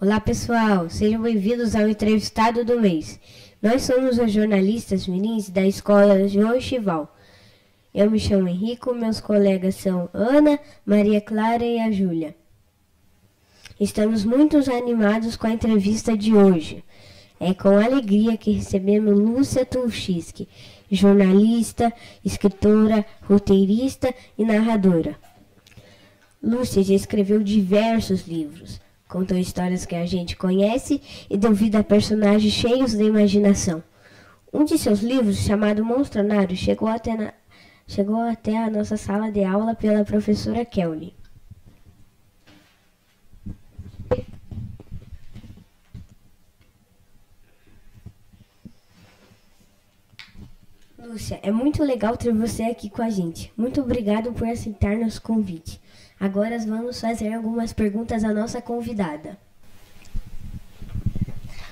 Olá pessoal, sejam bem-vindos ao entrevistado do mês. Nós somos os jornalistas mirins da escola João Chival. Eu me chamo Henrico, meus colegas são Ana, Maria Clara e a Júlia. Estamos muito animados com a entrevista de hoje. É com alegria que recebemos Lúcia Tulchisky, jornalista, escritora, roteirista e narradora. Lúcia já escreveu diversos livros, contou histórias que a gente conhece e deu vida a personagens cheios de imaginação. Um de seus livros, chamado Monstronaro, chegou até a nossa sala de aula pela professora Kelly. Lúcia, é muito legal ter você aqui com a gente. Muito obrigado por aceitar nosso convite. Agora vamos fazer algumas perguntas à nossa convidada.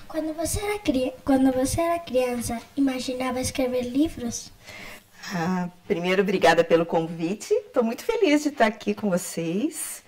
Quando você era criança, imaginava escrever livros? Primeiro, obrigada pelo convite. Estou muito feliz de estar aqui com vocês.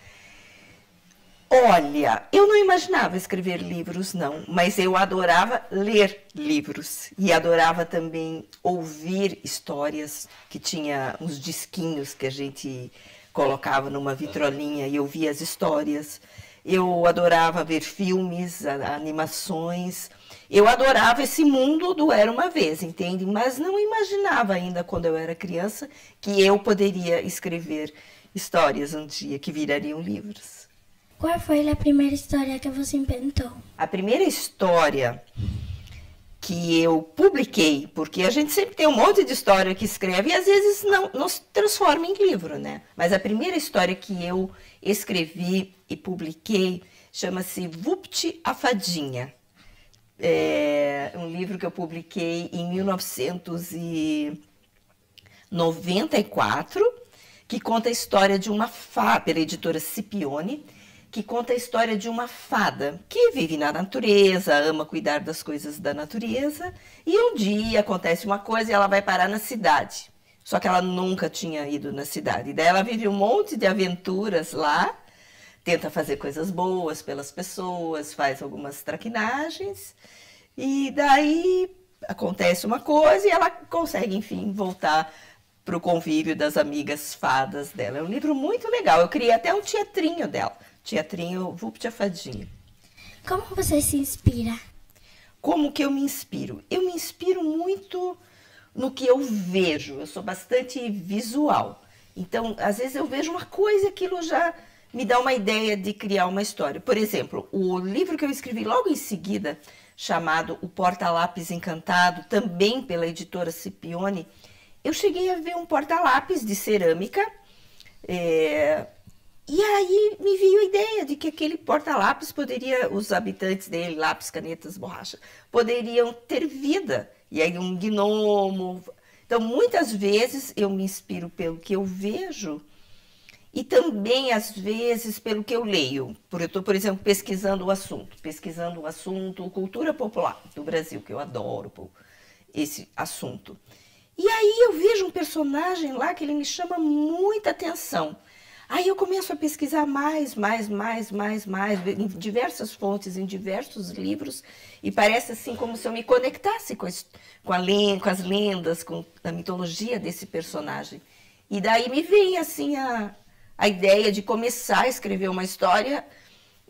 Olha, eu não imaginava escrever livros, não, mas eu adorava ler livros e adorava também ouvir histórias, que tinha uns disquinhos que a gente colocava numa vitrolinha e ouvia as histórias. Eu adorava ver filmes, animações. Eu adorava esse mundo do Era Uma Vez, entende? Mas não imaginava ainda, quando eu era criança, que eu poderia escrever histórias um dia que virariam livros. Qual foi a primeira história que você inventou? A primeira história que eu publiquei, porque a gente sempre tem um monte de história que escreve e às vezes não se transforma em livro, né? Mas a primeira história que eu escrevi e publiquei chama-se Vupt a Fadinha. É um livro que eu publiquei em 1994, que conta a história de uma fada, pela editora Scipione, que conta a história de uma fada que vive na natureza, ama cuidar das coisas da natureza, e um dia acontece uma coisa e ela vai parar na cidade. Só que ela nunca tinha ido na cidade. E daí ela vive um monte de aventuras lá, tenta fazer coisas boas pelas pessoas, faz algumas traquinagens, e daí acontece uma coisa e ela consegue, enfim, voltar para o convívio das amigas fadas dela. É um livro muito legal. Eu criei até um teatrinho dela. Teatrinho Vupt a Fadinha. Como você se inspira? Como que eu me inspiro? Eu me inspiro muito no que eu vejo. Eu sou bastante visual. Então, às vezes eu vejo uma coisa e aquilo já me dá uma ideia de criar uma história. Por exemplo, o livro que eu escrevi logo em seguida, chamado O Porta-Lápis Encantado, também pela editora Scipione, eu cheguei a ver um porta-lápis de cerâmica, e aí me veio a ideia de que aquele porta-lápis poderia, os habitantes dele, lápis, canetas, borracha, poderiam ter vida. E aí um gnomo. Então, muitas vezes eu me inspiro pelo que eu vejo e também, às vezes, pelo que eu leio. Porque eu estou, por exemplo, pesquisando o assunto cultura popular do Brasil, que eu adoro esse assunto. E aí eu vejo um personagem lá que ele me chama muita atenção. Aí eu começo a pesquisar mais, em diversas fontes, em diversos livros, e parece assim como se eu me conectasse com as lendas, com a mitologia desse personagem. E daí me vem assim a ideia de começar a escrever uma história,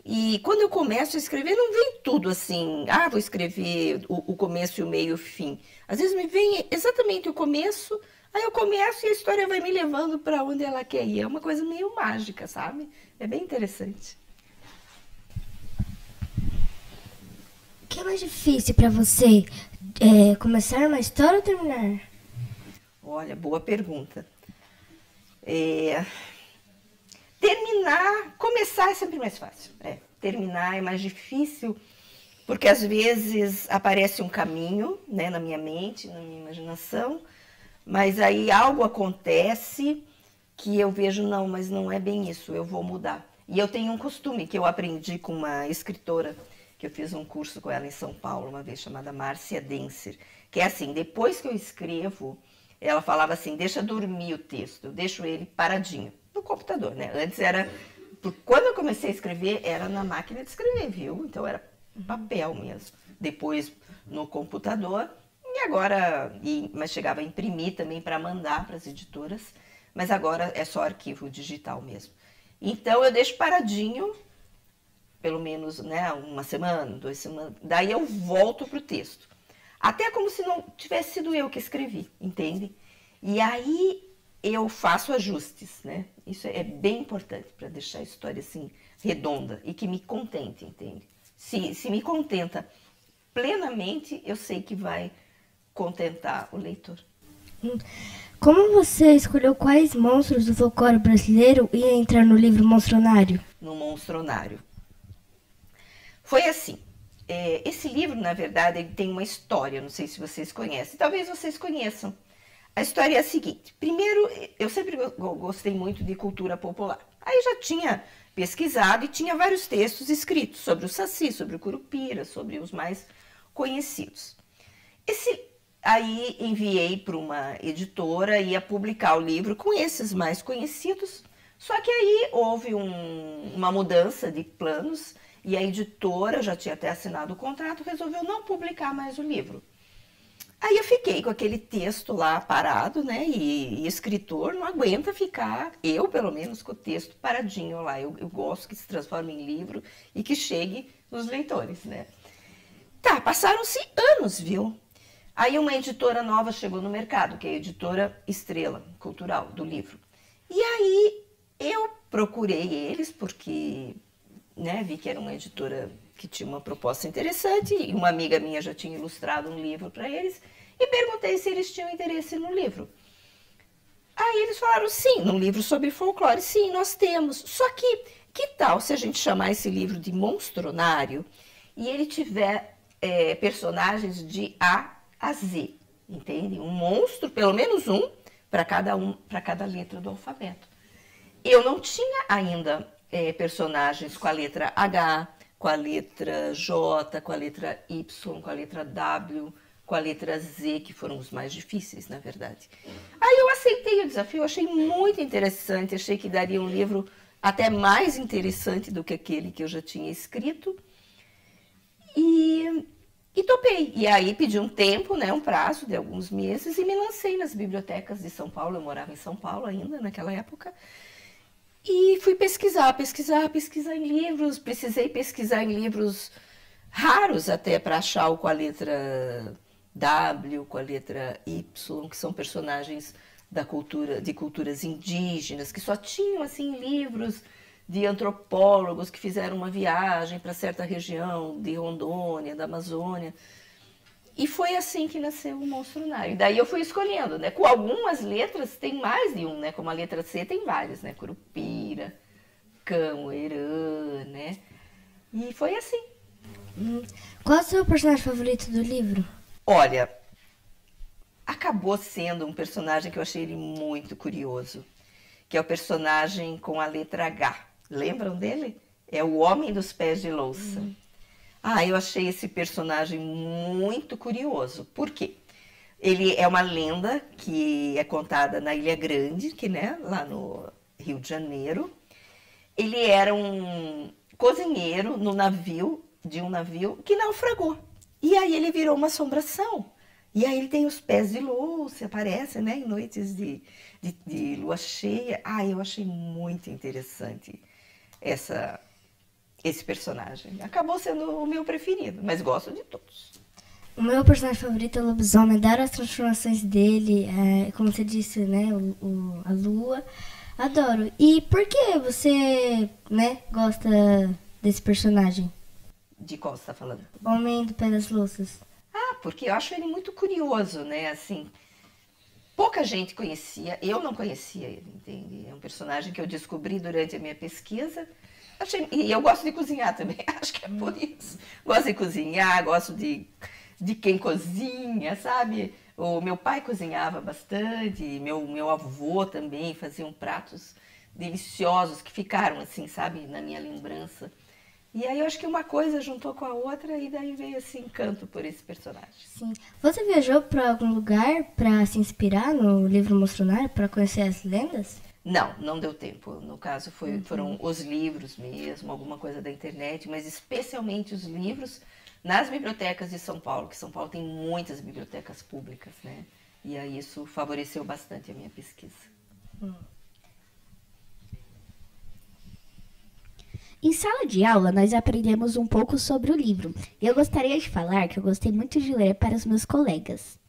e quando eu começo a escrever, não vem tudo assim, vou escrever o começo e o meio e o fim. Às vezes me vem exatamente o começo, aí eu começo e a história vai me levando para onde ela quer ir. É uma coisa meio mágica, sabe? É bem interessante. O que é mais difícil para você? Começar uma história ou terminar? Olha, boa pergunta. Começar é sempre mais fácil. Terminar é mais difícil, porque às vezes aparece um caminho, né, na minha mente, na minha imaginação, mas aí algo acontece que eu vejo, não, mas não é bem isso, eu vou mudar. E eu tenho um costume que eu aprendi com uma escritora, que eu fiz um curso com ela em São Paulo uma vez, chamada Márcia Denser, que é assim, depois que eu escrevo, ela falava assim, deixa dormir o texto, eu deixo ele paradinho, no computador, né? Antes era Quando eu comecei a escrever, era na máquina de escrever, viu? Então era papel mesmo. Depois no computador. E agora, mas chegava a imprimir também para mandar para as editoras. Mas agora é só arquivo digital mesmo. Então eu deixo paradinho, pelo menos, né, uma semana, 2 semanas. Daí eu volto para o texto. Até como se não tivesse sido eu que escrevi, entende? E aí eu faço ajustes, né? Isso é bem importante para deixar a história assim redonda e que me contente, entende? Se me contenta plenamente, eu sei que vai contentar o leitor. Como você escolheu quais monstros do folclore brasileiro ia entrar no livro Monstronário? No Monstronário. Foi assim. Esse livro, na verdade, ele tem uma história, não sei se vocês conhecem, talvez vocês conheçam. A história é a seguinte: primeiro, eu sempre gostei muito de cultura popular. Aí já tinha pesquisado e tinha vários textos escritos sobre o Saci, sobre o Curupira, sobre os mais conhecidos. Aí enviei para uma editora, ia publicar o livro com esses mais conhecidos, só que aí houve uma mudança de planos e a editora, já tinha até assinado o contrato, resolveu não publicar mais o livro. Aí eu fiquei com aquele texto lá parado, né? E escritor não aguenta ficar, eu pelo menos, com o texto paradinho lá. Eu gosto que se transforme em livro e que chegue nos leitores, né? Tá, passaram-se anos, viu? Aí uma editora nova chegou no mercado, que é a editora Estrela Cultural, do livro. E aí eu procurei eles, porque, né, vi que era uma editora que tinha uma proposta interessante, e uma amiga minha já tinha ilustrado um livro para eles, e perguntei se eles tinham interesse no livro. Aí eles falaram, sim, num livro sobre folclore, sim, nós temos. Só que tal se a gente chamar esse livro de Monstronário e ele tiver personagens de A a Z, entende? Um monstro, pelo menos um, para cada letra do alfabeto. Eu não tinha ainda personagens com a letra H, com a letra J, com a letra Y, com a letra W, com a letra Z, que foram os mais difíceis, na verdade. Aí eu aceitei o desafio, achei muito interessante, achei que daria um livro até mais interessante do que aquele que eu já tinha escrito. E topei. E aí pedi um tempo, né, um prazo de alguns meses, e me lancei nas bibliotecas de São Paulo. Eu morava em São Paulo ainda, naquela época. E fui pesquisar em livros. Precisei pesquisar em livros raros até para achar o com a letra W, com a letra Y, que são personagens de culturas indígenas, que só tinham assim livros de antropólogos que fizeram uma viagem para certa região de Rondônia, da Amazônia. E foi assim que nasceu o Monstronário. Daí eu fui escolhendo, né? Com algumas letras, tem mais de um, né? Como a letra C tem vários, né? Curupira, Cão, Herã, né? E foi assim. Qual é o seu personagem favorito do livro? Olha, acabou sendo um personagem que eu achei ele muito curioso, que é o personagem com a letra H. Lembram dele? É o Homem dos Pés de Louça. Eu achei esse personagem muito curioso. Por quê? Ele é uma lenda que é contada na Ilha Grande, que, né, lá no Rio de Janeiro. Ele era um cozinheiro de um navio que naufragou. E aí ele virou uma assombração. E aí ele tem os pés de louça, aparece, né, em noites de lua cheia. Eu achei muito interessante esse personagem. Acabou sendo o meu preferido, mas gosto de todos. O meu personagem favorito é o lobisomem. Adoro as transformações dele, como você disse, né, a lua. Adoro. E por que você, né, gosta desse personagem? De qual você está falando? Homem do Pé das Louças. Porque eu acho ele muito curioso, né? Assim, pouca gente conhecia, eu não conhecia ele, entende? É um personagem que eu descobri durante a minha pesquisa. E eu gosto de cozinhar também, acho que é por isso. Gosto de cozinhar, gosto de quem cozinha, sabe? O meu pai cozinhava bastante, meu avô também fazia pratos deliciosos que ficaram assim, sabe, na minha lembrança. E aí eu acho que uma coisa juntou com a outra e daí veio esse encanto por esse personagem. Sim. Você viajou para algum lugar para se inspirar no livro Monstronário, para conhecer as lendas? Não, não deu tempo. No caso, foram os livros mesmo, alguma coisa da internet, mas especialmente os livros nas bibliotecas de São Paulo, que São Paulo tem muitas bibliotecas públicas, né? E aí isso favoreceu bastante a minha pesquisa. Em sala de aula, nós aprendemos um pouco sobre o livro. E eu gostaria de falar que eu gostei muito de ler para os meus colegas.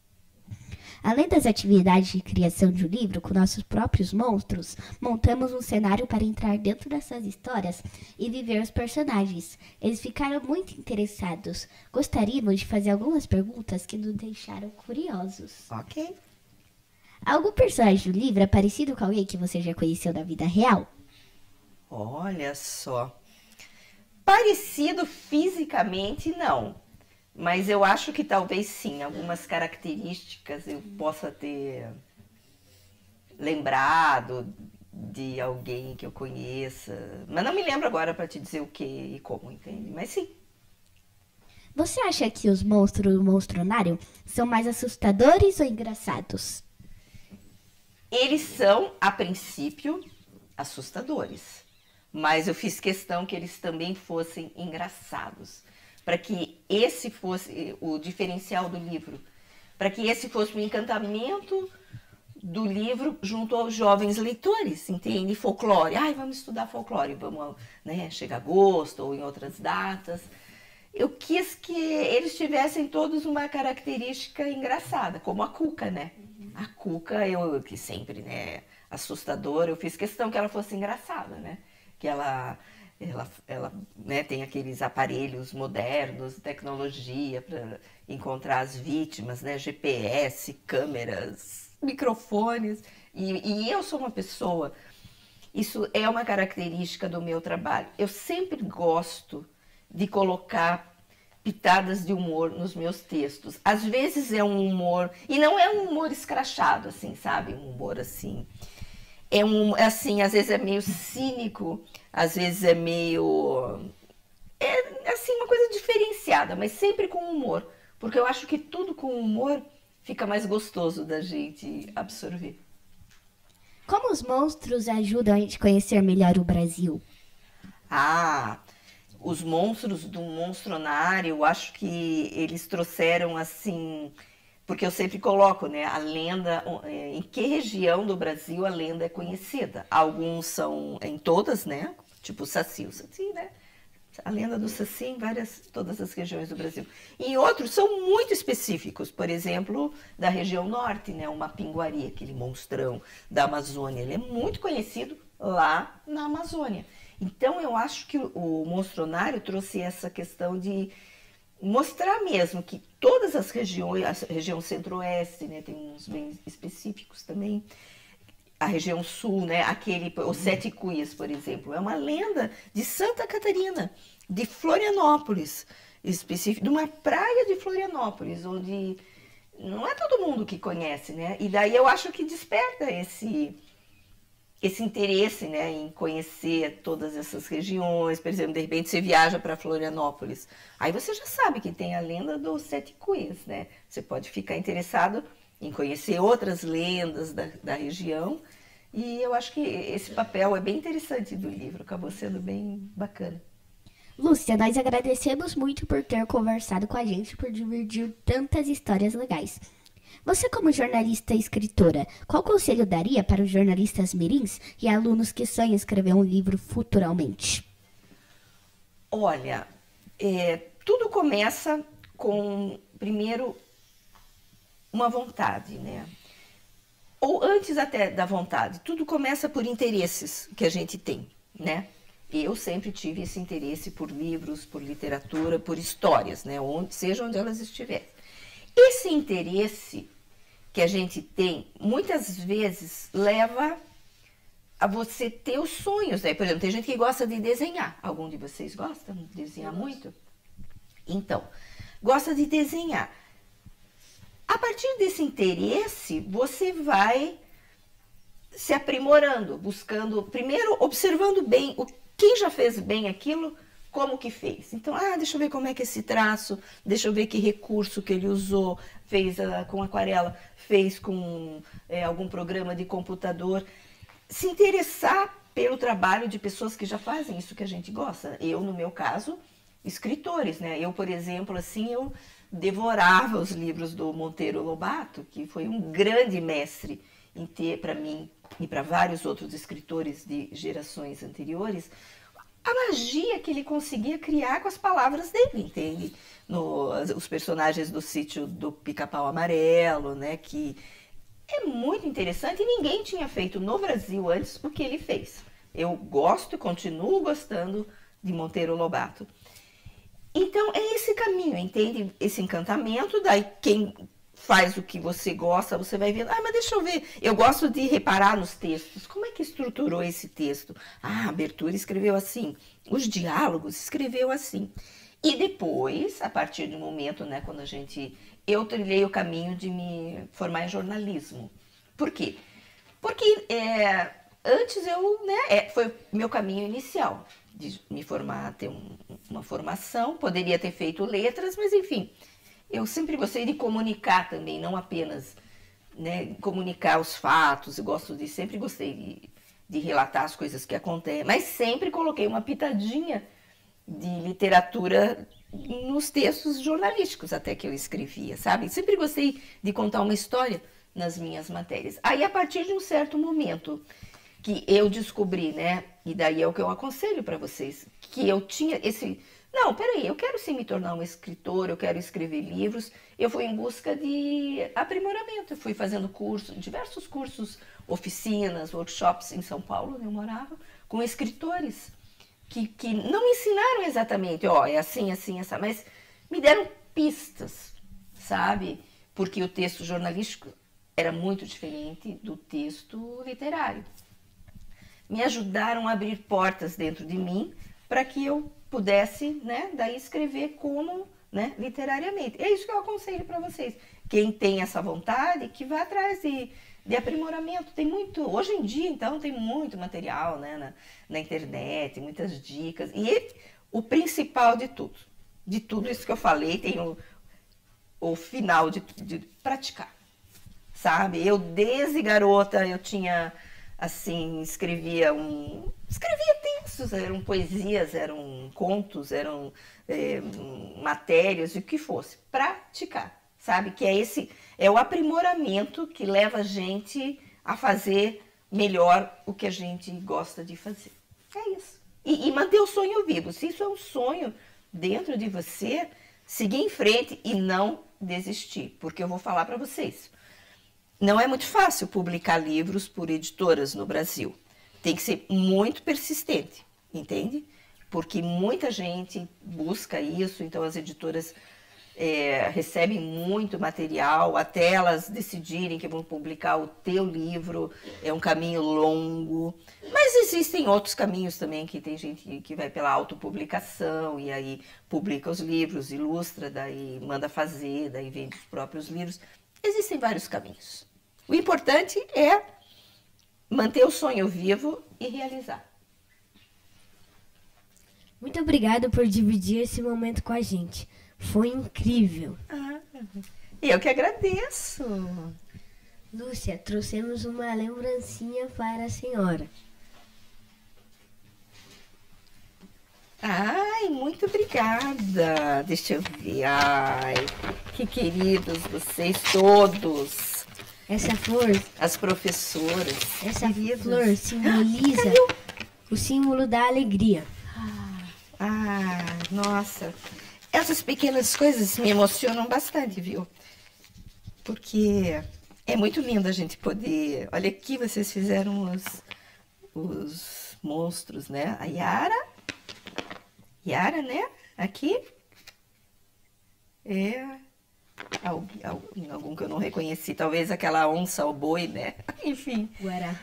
Além das atividades de criação de um livro com nossos próprios monstros, montamos um cenário para entrar dentro dessas histórias e viver os personagens. Eles ficaram muito interessados. Gostaríamos de fazer algumas perguntas que nos deixaram curiosos. Ok. Algum personagem do livro é parecido com alguém que você já conheceu na vida real? Olha só. Parecido fisicamente, não. Mas eu acho que talvez sim, algumas características eu possa ter lembrado de alguém que eu conheça. Mas não me lembro agora para te dizer o que e como, entende? Mas sim. Você acha que os monstros do Monstronário são mais assustadores ou engraçados? Eles são, a princípio, assustadores. Mas eu fiz questão que eles também fossem engraçados. Para que esse fosse o diferencial do livro. Para que esse fosse o encantamento do livro junto aos jovens leitores, entende? Folclore. Ai, vamos estudar folclore, vamos, né, chega agosto ou em outras datas. Eu quis que eles tivessem todos uma característica engraçada, como a Cuca, né? A Cuca, que sempre, né, assustadora, eu fiz questão que ela fosse engraçada, né? Que ela né, tem aqueles aparelhos modernos, tecnologia para encontrar as vítimas, né? GPS, câmeras, microfones. E eu sou uma pessoa, isso é uma característica do meu trabalho. Eu sempre gosto de colocar pitadas de humor nos meus textos. Às vezes é um humor, e não é um humor escrachado, assim, sabe? Um humor assim... assim, às vezes é meio cínico, às vezes é meio... É, assim, uma coisa diferenciada, mas sempre com humor. Porque eu acho que tudo com humor fica mais gostoso da gente absorver. Como os monstros ajudam a gente a conhecer melhor o Brasil? Os monstros do Monstronário, eu acho que eles trouxeram, assim... Porque eu sempre coloco, né, a lenda, em que região do Brasil a lenda é conhecida. Alguns são em todas, né, tipo o Saci, né, a lenda do Saci em todas as regiões do Brasil. E outros são muito específicos, por exemplo, da região norte, né, o Mapinguari, aquele monstrão da Amazônia, ele é muito conhecido lá na Amazônia. Então eu acho que o Monstronário trouxe essa questão de mostrar mesmo que todas as regiões, a região centro-oeste, né, tem uns bem específicos também, a região sul, né, os Sete Cuias, por exemplo, é uma lenda de Santa Catarina, de Florianópolis, específico, de uma praia de Florianópolis, onde não é todo mundo que conhece, né, e daí eu acho que desperta esse interesse, né, em conhecer todas essas regiões. Por exemplo, de repente você viaja para Florianópolis, aí você já sabe que tem a lenda dos Sete Cuias, né? Você pode ficar interessado em conhecer outras lendas da região, e eu acho que esse papel é bem interessante do livro, acabou sendo bem bacana. Lúcia, nós agradecemos muito por ter conversado com a gente, por dividir tantas histórias legais. Você, como jornalista e escritora, qual conselho daria para os jornalistas mirins e alunos que sonham escrever um livro futuramente? Olha, tudo começa com, primeiro, uma vontade, né? Ou antes até da vontade, tudo começa por interesses que a gente tem, né? Eu sempre tive esse interesse por livros, por literatura, por histórias, né? Seja onde elas estiverem. Esse interesse que a gente tem, muitas vezes, leva a você ter os sonhos, né? Por exemplo, tem gente que gosta de desenhar. Algum de vocês gosta de desenhar muito? Então, gosta de desenhar. A partir desse interesse, você vai se aprimorando, buscando, primeiro, observando bem quem já fez bem aquilo, como que fez. Então, deixa eu ver como é que esse traço, deixa eu ver que recurso que ele usou, fez com aquarela, fez com algum programa de computador. se interessar pelo trabalho de pessoas que já fazem isso que a gente gosta. Eu, no meu caso, escritores, né? Eu, por exemplo, assim, eu devorava os livros do Monteiro Lobato, que foi um grande mestre em ter, para mim e para vários outros escritores de gerações anteriores, a magia que ele conseguia criar com as palavras dele, entende? Os personagens do Sítio do Pica-Pau Amarelo, né? Que é muito interessante e ninguém tinha feito no Brasil antes o que ele fez. Eu gosto e continuo gostando de Monteiro Lobato. Então, é esse caminho, entende? Esse encantamento, daí quem faz o que você gosta, você vai vendo, mas deixa eu ver, eu gosto de reparar nos textos, como é que estruturou esse texto? A abertura escreveu assim, os diálogos escreveu assim. E depois, a partir do momento, né, quando eu trilhei o caminho de me formar em jornalismo. Por quê? Porque antes foi meu caminho inicial, de me formar, ter uma formação, poderia ter feito letras, mas enfim, eu sempre gostei de comunicar também, não apenas, né, comunicar os fatos, sempre gostei de relatar as coisas que acontecem, mas sempre coloquei uma pitadinha de literatura nos textos jornalísticos até que eu escrevia, sabe? Sempre gostei de contar uma história nas minhas matérias. Aí, a partir de um certo momento que eu descobri, né, e daí é o que eu aconselho para vocês, que eu tinha esse... Não, peraí, eu quero sim me tornar um escritor, eu quero escrever livros. Eu fui em busca de aprimoramento, eu fui fazendo diversos cursos, oficinas, workshops em São Paulo, onde eu morava, com escritores que não me ensinaram exatamente, é assim, assim, essa, mas me deram pistas, sabe? Porque o texto jornalístico era muito diferente do texto literário. Me ajudaram a abrir portas dentro de mim para que eu pudesse, né, daí escrever como, né, literariamente. É isso que eu aconselho para vocês. Quem tem essa vontade, que vá atrás de aprimoramento. Tem muito, hoje em dia, então, tem muito material, né, na internet, muitas dicas. E o principal de tudo isso que eu falei, tem o final de praticar, sabe? Eu, desde garota, eu tinha... assim, escrevia textos, eram poesias, eram contos, eram matérias, o que fosse, praticar, sabe? Que é o aprimoramento que leva a gente a fazer melhor o que a gente gosta de fazer. É isso. E manter o sonho vivo. Se isso é um sonho dentro de você, seguir em frente e não desistir, porque eu vou falar para vocês. Não é muito fácil publicar livros por editoras no Brasil. Tem que ser muito persistente, entende? Porque muita gente busca isso, então as editoras recebem muito material, até elas decidirem que vão publicar o teu livro, é um caminho longo. Mas existem outros caminhos também, que tem gente que vai pela autopublicação, e aí publica os livros, ilustra, daí manda fazer, daí vende os próprios livros. Existem vários caminhos. O importante é manter o sonho vivo e realizar. Muito obrigada por dividir esse momento com a gente. Foi incrível. Eu que agradeço. Lúcia, trouxemos uma lembrancinha para a senhora. Ai, muito obrigada. Deixa eu ver. Ai, que queridos vocês todos. Essa flor, as professoras, essa flor simboliza o símbolo da alegria. Nossa. Essas pequenas coisas me emocionam bastante, viu? Porque é muito lindo a gente poder... Olha aqui, vocês fizeram os monstros, né? A Yara, né? Aqui. Algum que eu não reconheci, talvez aquela onça ou boi, né? Enfim. Guará.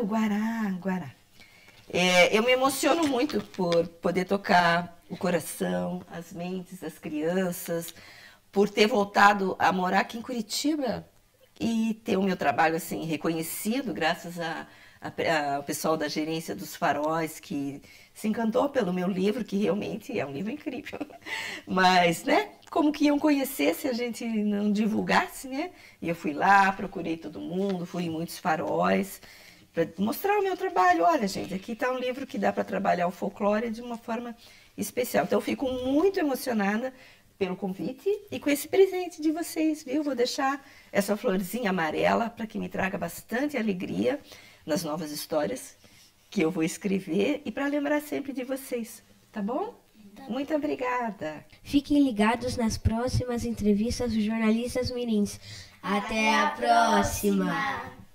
O Guará. Eu me emociono muito por poder tocar o coração, as mentes das crianças, por ter voltado a morar aqui em Curitiba e ter o meu trabalho assim reconhecido, graças ao pessoal da gerência dos Faróis, que se encantou pelo meu livro, que realmente é um livro incrível. Mas, né, como que iam conhecer se a gente não divulgasse, né? E eu fui lá, procurei todo mundo, fui em muitos faróis. para mostrar o meu trabalho. Olha, gente, aqui está um livro que dá para trabalhar o folclore de uma forma especial. Então, eu fico muito emocionada pelo convite e com esse presente de vocês, viu? Vou deixar essa florzinha amarela para que me traga bastante alegria nas novas histórias que eu vou escrever e para lembrar sempre de vocês, tá bom? Muito obrigada. Fiquem ligados nas próximas entrevistas dos jornalistas mirins. Até a próxima!